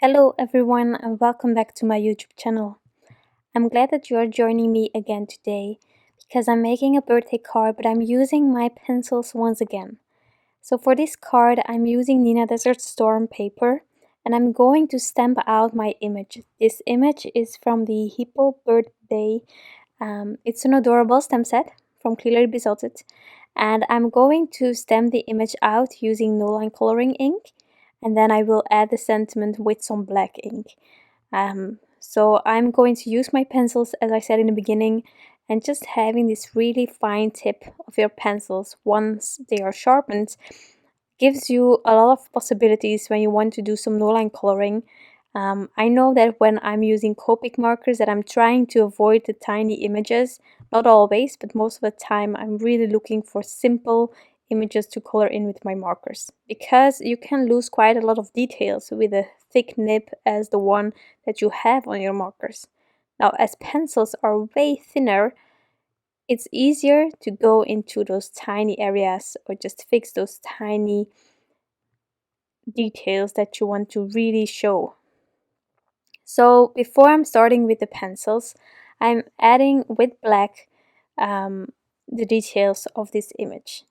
Hello everyone and welcome back to my YouTube channel. I'm glad that you are joining me again today because I'm making a birthday card but I'm using my pencils once again. So for this card I'm using Neenah Desert Storm paper and I'm going to stamp out my image. This image is from the Hippo Bird Day. It's an adorable stamp set from Clearly Besotted and I'm going to stamp the image out using Noline coloring ink, and then I will add the sentiment with some black ink. So I'm going to use my pencils as I said in the beginning, and just having this really fine tip of your pencils once they are sharpened gives you a lot of possibilities when you want to do some no-line coloring. I know that when I'm using Copic markers that I'm trying to avoid the tiny images, not always, but most of the time I'm really looking for simple images to color in with my markers, because you can lose quite a lot of details with a thick nib as the one that you have on your markers. Now, as pencils are way thinner, it's easier to go into those tiny areas or just fix those tiny details that you want to really show. So before I'm starting with the pencils, I'm adding with black the details of this image,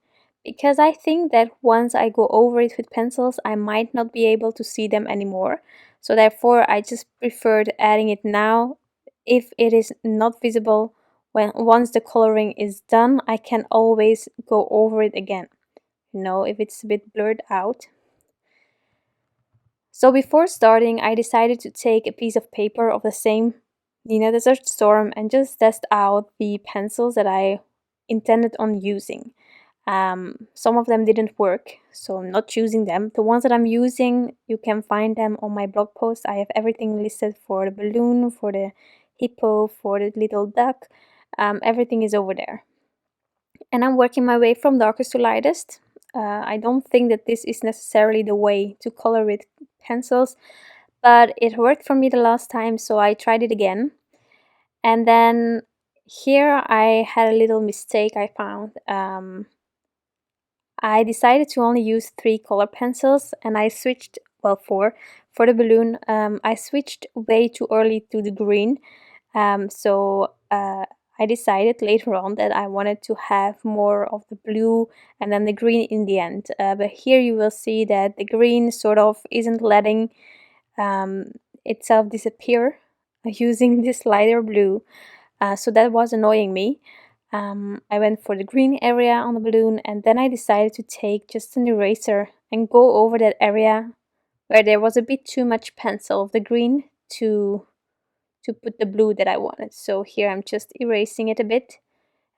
because I think that once I go over it with pencils I might not be able to see them anymore. So therefore I just preferred adding it now. If it is not visible once the coloring is done, I can always go over it again, if it's a bit blurred out. So before starting, I decided to take a piece of paper of the same Neenah Desert Storm and just test out the pencils that I intended on using. Some of them didn't work, so I'm not using them. The ones that I'm using, you can find them on my blog post. I have everything listed for the balloon, for the hippo, for the little duck. Everything is over there. And I'm working my way from darkest to lightest. I don't think that this is necessarily the way to color with pencils, but it worked for me the last time, so I tried it again. And then here I had a little mistake I found. I decided to only use 3 color pencils, and I switched, well, 4 for the balloon. I switched way too early to the green, so I decided later on that I wanted to have more of the blue and then the green in the end. But here you will see that the green sort of isn't letting itself disappear using this lighter blue. So that was annoying me. I went for the green area on the balloon, and then I decided to take just an eraser and go over that area where there was a bit too much pencil of the green to put the blue that I wanted. So here I'm just erasing it a bit,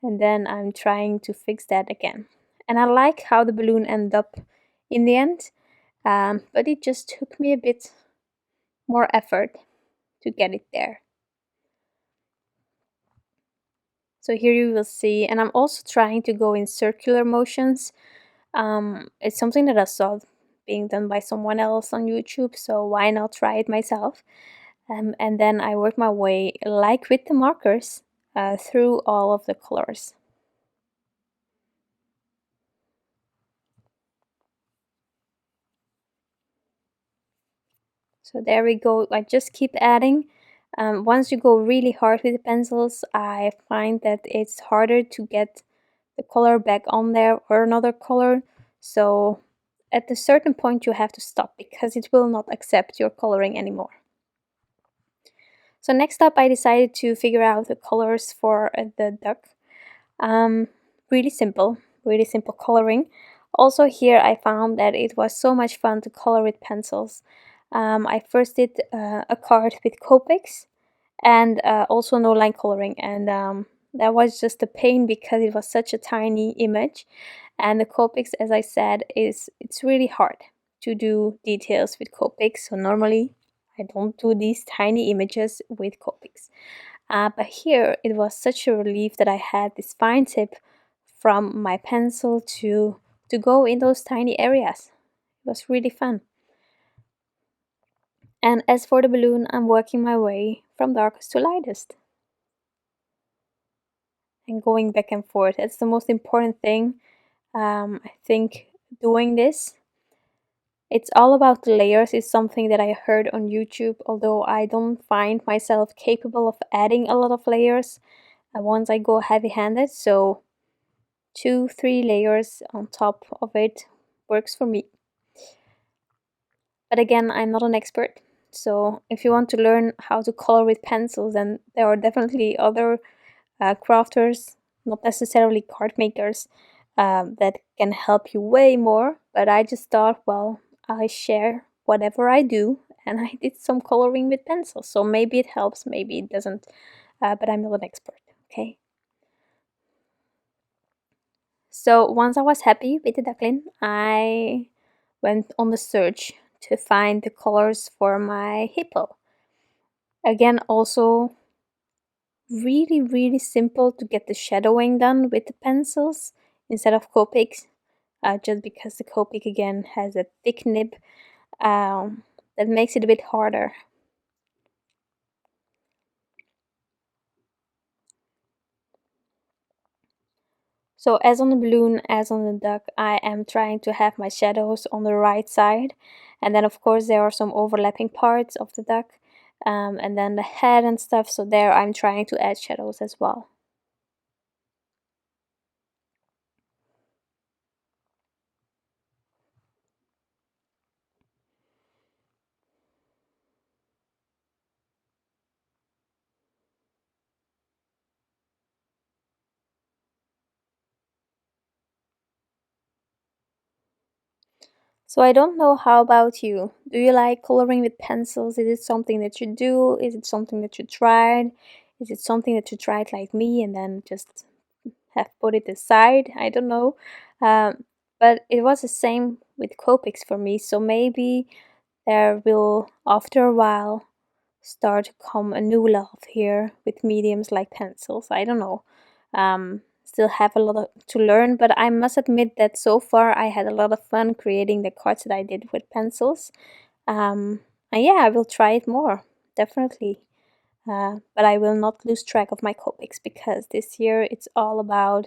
and then I'm trying to fix that again. And I like how the balloon ended up in the end, but it just took me a bit more effort to get it there. So here you will see, and I'm also trying to go in circular motions. It's something that I saw being done by someone else on YouTube, so why not try it myself? And then I work my way, like with the markers, through all of the colors. So there we go. I just keep adding. Once you go really hard with the pencils, I find that it's harder to get the color back on there or another color. So at a certain point you have to stop because it will not accept your coloring anymore. So next up I decided to figure out the colors for the duck. Really simple coloring. Also here I found that it was so much fun to color with pencils. I first did a card with Copics and also no line coloring, and that was just a pain because it was such a tiny image, and the Copics, as I said, it's really hard to do details with Copics. So normally I don't do these tiny images with Copics. But here it was such a relief that I had this fine tip from my pencil to go in those tiny areas. It was really fun. And as for the balloon, I'm working my way from darkest to lightest. And going back and forth. That's the most important thing. I think doing this It's all about the layers is something that I heard on YouTube, although I don't find myself capable of adding a lot of layers once I go heavy-handed, so 2-3 layers on top of it works for me. But again, I'm not an expert, so if you want to learn how to color with pencils, then there are definitely other crafters, not necessarily card makers, that can help you way more. But I just thought, well, I share whatever I do, and I did some coloring with pencils, so maybe it helps, maybe it doesn't, but I'm not an expert, okay? So once I was happy with the duckling, I went on the search to find the colors for my hippo. Again, also really simple to get the shadowing done with the pencils instead of Copics, just because the Copic again has a thick nib that makes it a bit harder. So as on the balloon, as on the duck, I am trying to have my shadows on the right side. And then of course there are some overlapping parts of the duck. And then the head and stuff, so there I'm trying to add shadows as well. So I don't know, how about you? Do you like coloring with pencils? Is it something that you do? Is it something that you tried? Is it something that you tried like me and then just have put it aside? I don't know. But it was the same with Copics for me, so maybe there will, after a while, start to come a new love here with mediums like pencils. I don't know. Still have a lot to learn, but I must admit that so far I had a lot of fun creating the cards that I did with pencils. And yeah, I will try it more, definitely. But I will not lose track of my Copics because this year it's all about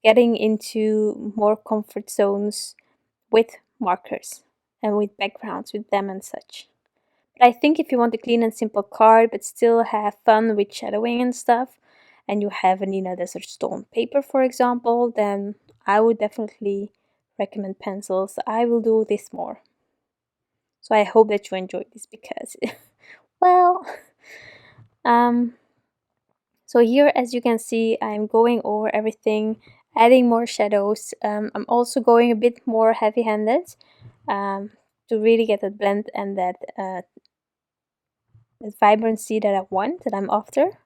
getting into more comfort zones with markers and with backgrounds with them and such. But I think if you want a clean and simple card but still have fun with shadowing and stuff, and you have a Neenah Desert Stone paper, for example, then I would definitely recommend pencils. I will do this more. So I hope that you enjoyed this because, well, um, so here, as you can see, I'm going over everything, adding more shadows. I'm also going a bit more heavy-handed to really get that blend and that vibrancy that I want, that I'm after.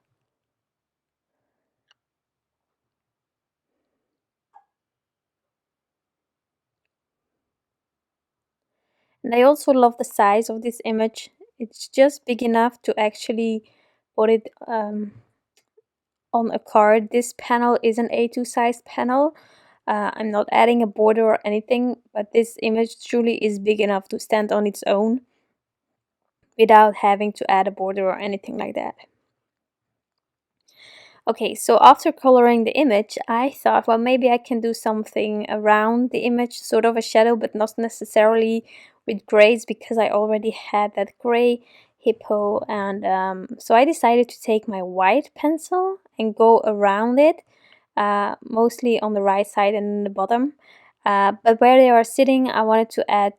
And I also love the size of this image. It's just big enough to actually put it on a card. This panel is an A2 size panel. I'm not adding a border or anything, but this image truly is big enough to stand on its own without having to add a border or anything like that. Okay, so after coloring the image, I thought, well, maybe I can do something around the image, sort of a shadow, but not necessarily with grays because I already had that gray hippo. And so I decided to take my white pencil and go around it, mostly on the right side and in the bottom. But where they are sitting, I wanted to add,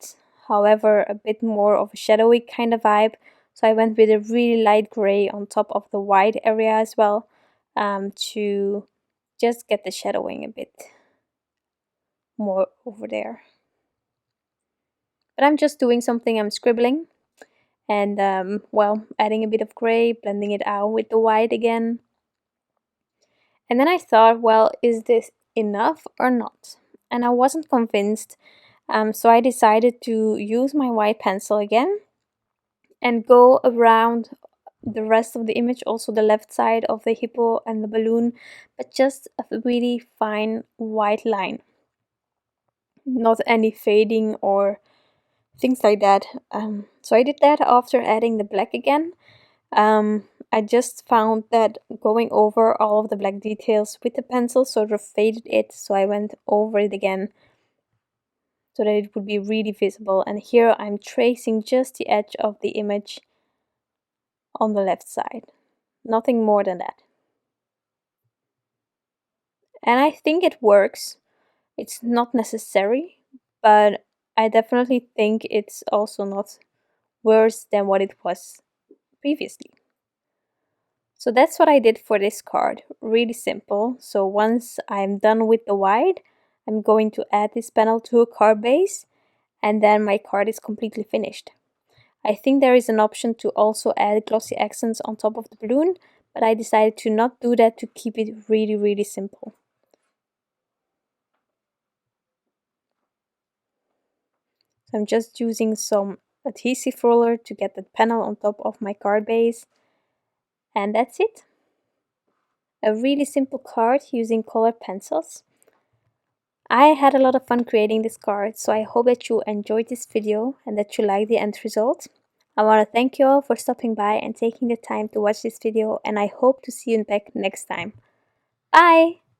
however, a bit more of a shadowy kind of vibe. So I went with a really light gray on top of the white area as well, to just get the shadowing a bit more over there. But I'm just doing something, I'm scribbling and well, adding a bit of gray, blending it out with the white again. And then I thought, well, is this enough or not? And I wasn't convinced, so I decided to use my white pencil again and go around the rest of the image, also the left side of the hippo and the balloon, but just a really fine white line. Not any fading or things like that. So I did that after adding the black again. I just found that going over all of the black details with the pencil sort of faded it, so I went over it again so that it would be really visible. And here I'm tracing just the edge of the image on the left side, nothing more than that. And I think it works. It's not necessary, but I definitely think it's also not worse than what it was previously. So that's what I did for this card, really simple. So once I'm done with the white, I'm going to add this panel to a card base, and then my card is completely finished. I think there is an option to also add glossy accents on top of the balloon, but I decided to not do that to keep it really simple. So I'm just using some adhesive roller to get the panel on top of my card base, and that's it. A really simple card using colored pencils. I had a lot of fun creating this card, so I hope that you enjoyed this video and that you like the end result. I want to thank you all for stopping by and taking the time to watch this video, and I hope to see you back next time. Bye!